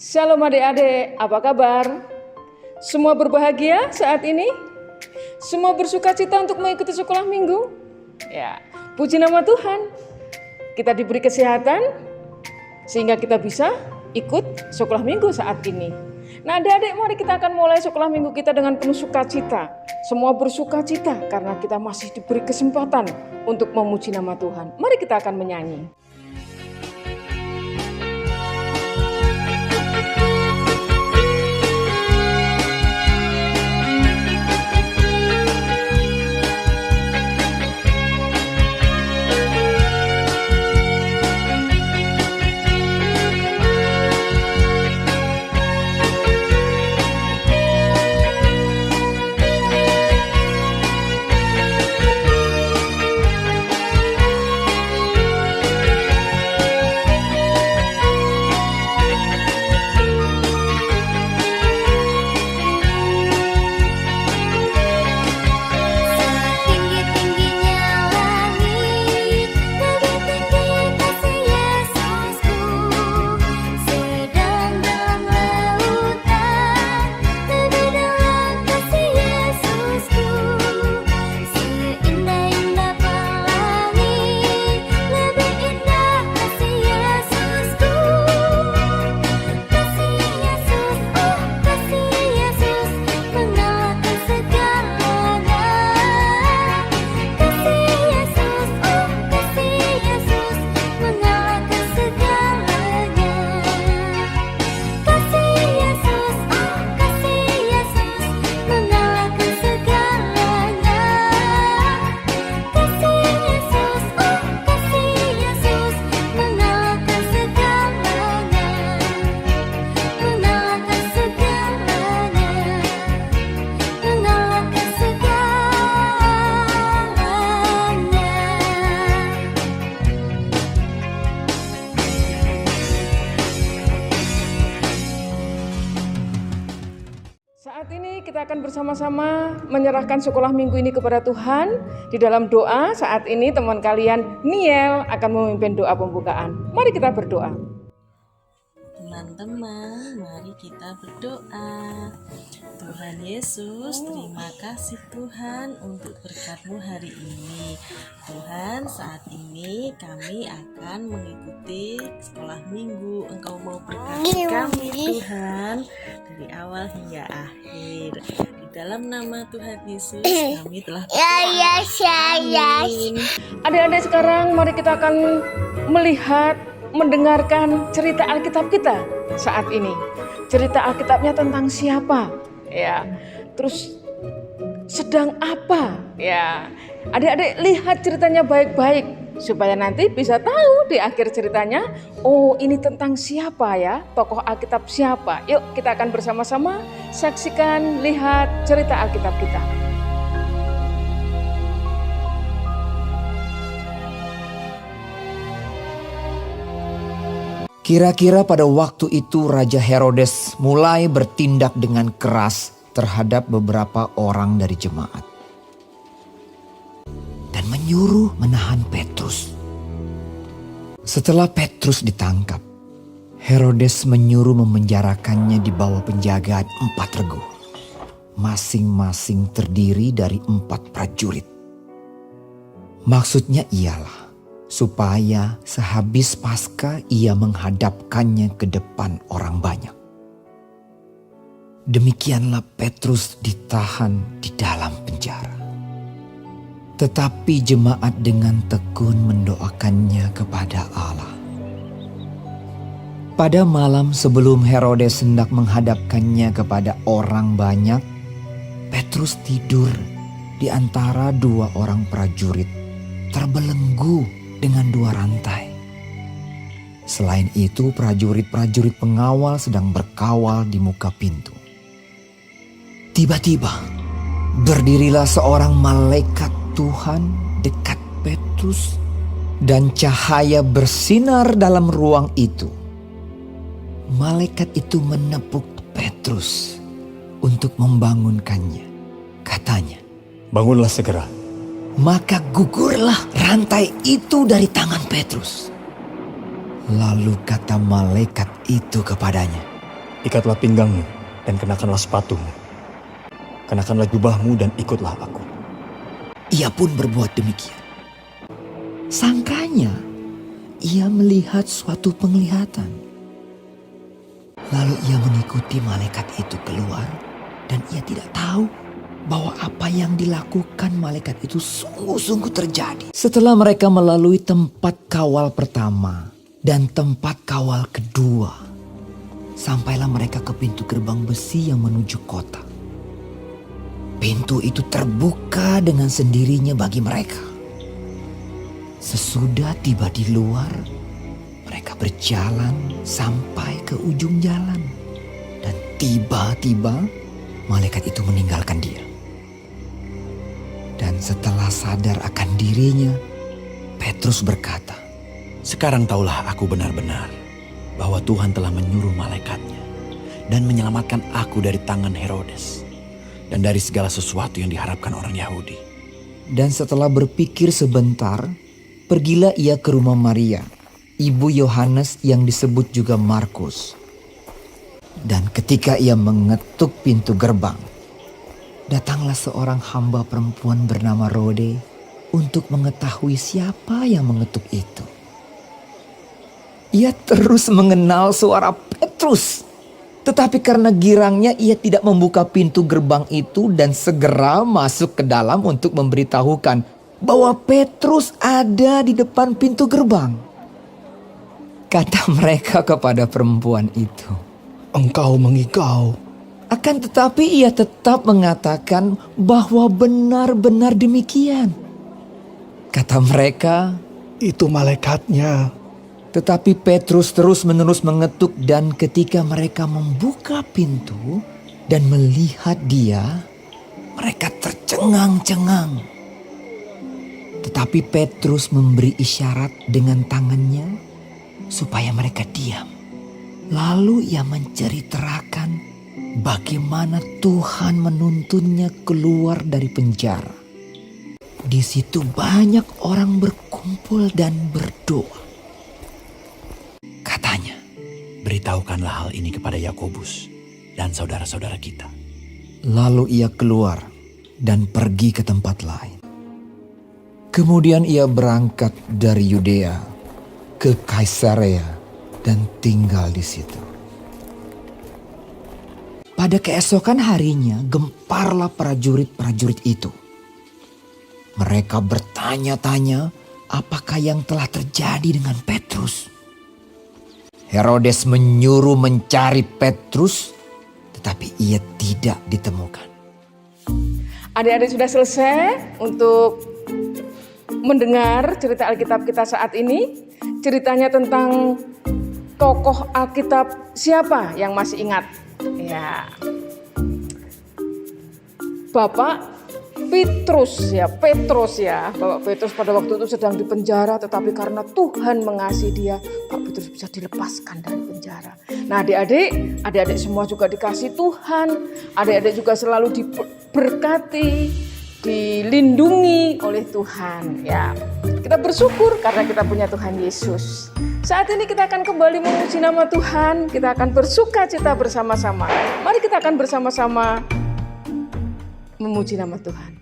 Shalom adik-adik, apa kabar? Semua berbahagia saat ini? Semua bersuka cita untuk mengikuti sekolah minggu? Ya, puji nama Tuhan. Kita diberi kesehatan sehingga kita bisa ikut sekolah minggu saat ini. Nah adik-adik, mari kita akan mulai sekolah minggu kita dengan penuh sukacita. Semua bersuka cita karena kita masih diberi kesempatan untuk memuji nama Tuhan. Mari kita akan menyanyi. Saat ini kita akan bersama-sama menyerahkan sekolah minggu ini kepada Tuhan. Di dalam doa saat ini teman kalian Niel akan memimpin doa pembukaan. Mari kita berdoa. Teman-teman, mari kita berdoa. Tuhan Yesus, terima kasih Tuhan untuk berkat-Mu hari ini. Tuhan, saat ini kami akan mengikuti sekolah minggu. Engkau mau berkati kami Tuhan, dari awal hingga akhir. Di dalam nama Tuhan Yesus kami telah berdoa. Amin. Adik-adik sekarang mari kita akan melihat, mendengarkan cerita Alkitab kita saat ini. Cerita Alkitabnya tentang siapa? Ya, terus sedang apa? Ya, adik-adik lihat ceritanya baik-baik supaya nanti bisa tahu di akhir ceritanya, oh ini tentang siapa ya, tokoh Alkitab siapa. Yuk kita akan bersama-sama saksikan, lihat cerita Alkitab kita. Kira-kira pada waktu itu Raja Herodes mulai bertindak dengan keras terhadap beberapa orang dari jemaat dan menyuruh menahan Petrus. Setelah Petrus ditangkap, Herodes menyuruh memenjarakannya di bawah penjagaan 4 regu, masing-masing terdiri dari 4 prajurit. Maksudnya ialah supaya sehabis Paskah ia menghadapkannya ke depan orang banyak. Demikianlah Petrus ditahan di dalam penjara. Tetapi jemaat dengan tekun mendoakannya kepada Allah. Pada malam sebelum Herodes hendak menghadapkannya kepada orang banyak, Petrus tidur di antara 2 orang prajurit, terbelenggu dengan 2 rantai. Selain itu, prajurit-prajurit pengawal sedang berkawal di muka pintu. Tiba-tiba, berdirilah seorang malaikat Tuhan dekat Petrus dan cahaya bersinar dalam ruang itu. Malaikat itu menepuk Petrus untuk membangunkannya. Katanya, "Bangunlah segera." Maka gugurlah rantai itu dari tangan Petrus. Lalu kata malaikat itu kepadanya, ikatlah pinggangmu dan kenakanlah sepatumu. Kenakanlah jubahmu dan ikutlah aku. Ia pun berbuat demikian. Sangkanya, ia melihat suatu penglihatan. Lalu ia mengikuti malaikat itu keluar dan ia tidak tahu bahwa apa yang dilakukan malaikat itu sungguh-sungguh terjadi. Setelah mereka melalui tempat kawal pertama dan tempat kawal kedua, sampailah mereka ke pintu gerbang besi yang menuju kota. Pintu itu terbuka dengan sendirinya bagi mereka. Sesudah tiba di luar, mereka berjalan sampai ke ujung jalan. Dan tiba-tiba malaikat itu meninggalkan dia. Dan setelah sadar akan dirinya, Petrus berkata, Sekarang taulah aku benar-benar bahwa Tuhan telah menyuruh malaikatnya dan menyelamatkan aku dari tangan Herodes dan dari segala sesuatu yang diharapkan orang Yahudi. dan setelah berpikir sebentar, pergilah ia ke rumah Maria, ibu Yohanes yang disebut juga Markus. Dan ketika ia mengetuk pintu gerbang, datanglah seorang hamba perempuan bernama Rode untuk mengetahui siapa yang mengetuk itu. Ia terus mengenal suara Petrus, tetapi karena girangnya ia tidak membuka pintu gerbang itu dan segera masuk ke dalam untuk memberitahukan bahwa Petrus ada di depan pintu gerbang. Kata mereka kepada perempuan itu, Engkau mengigau. akan tetapi ia tetap mengatakan bahwa benar-benar demikian. Kata mereka, Itu malaikatnya. tetapi Petrus terus-menerus mengetuk dan ketika mereka membuka pintu dan melihat dia, mereka tercengang-cengang. Tetapi Petrus memberi isyarat dengan tangannya supaya mereka diam. Lalu ia menceritakan bagaimana Tuhan menuntunnya keluar dari penjara. Di situ banyak orang berkumpul dan berdoa. Katanya, Beritahukanlah hal ini kepada Yakobus dan saudara-saudara kita. lalu ia keluar dan pergi ke tempat lain. Kemudian ia berangkat dari Yudea ke Kaisarea dan tinggal di situ. Pada keesokan harinya gemparlah prajurit-prajurit itu. Mereka bertanya-tanya apakah yang telah terjadi dengan Petrus. Herodes menyuruh mencari Petrus, tetapi ia tidak ditemukan. Adik-adik sudah selesai untuk mendengar cerita Alkitab kita saat ini. Ceritanya tentang tokoh Alkitab siapa yang masih ingat? Ya, Bapak Petrus ya, Bapak Petrus pada waktu itu sedang di penjara, tetapi karena Tuhan mengasihi dia, Pak Petrus bisa dilepaskan dari penjara. Nah, adik-adik semua juga dikasih Tuhan, adik-adik juga selalu diberkati, dilindungi oleh Tuhan. Ya, kita bersyukur karena kita punya Tuhan Yesus. Saat ini kita akan kembali memuji nama Tuhan, kita akan bersuka cita bersama-sama. Mari kita akan bersama-sama memuji nama Tuhan.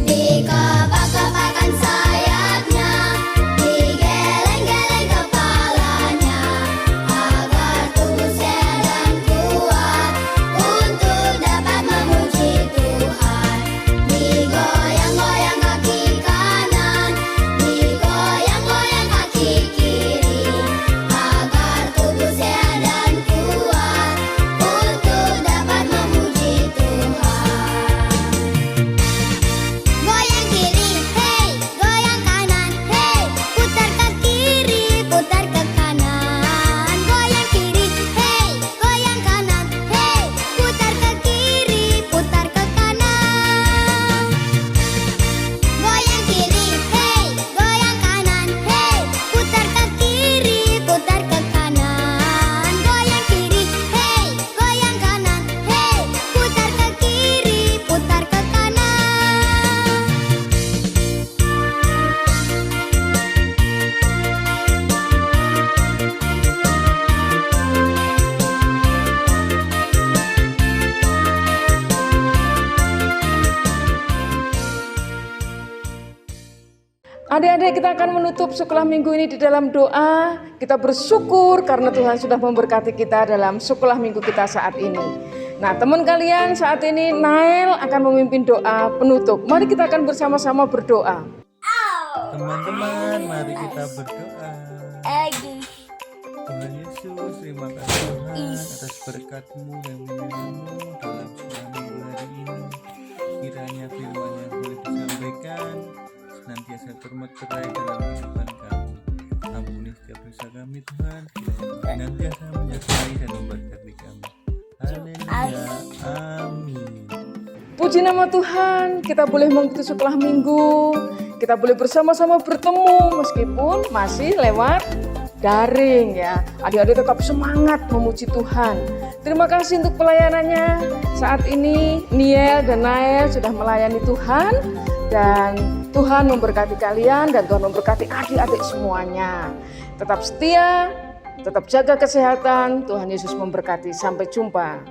Dika baka Adik-adik, kita akan menutup sekolah minggu ini di dalam doa. Kita bersyukur karena Tuhan sudah memberkati kita dalam sekolah minggu kita saat ini. Nah, teman kalian, saat ini Nael akan memimpin doa penutup. Mari kita akan bersama-sama berdoa. Teman-teman, mari kita berdoa. Tuhan Yesus, terima kasih Tuhan atas berkat-Mu yang menyertai-Mu dalam sekolah minggu hari ini. Kiranya firman yang boleh disampaikan senantiasa termeterai dalam kehidupan kami. Ampuni setiap dosa kami Tuhan, kiranya senantiasa menyertai dan memberkati kami. Haleluya, amin. Puji nama Tuhan, kita boleh mengikuti sekolah minggu. Kita boleh bersama-sama bertemu meskipun masih lewat daring ya. Adik-adik tetap semangat memuji Tuhan. Terima kasih untuk pelayanannya. Saat ini Niel dan Nael sudah melayani Tuhan. Dan Tuhan memberkati kalian dan Tuhan memberkati adik-adik semuanya. Tetap setia, tetap jaga kesehatan. Tuhan Yesus memberkati. Sampai jumpa.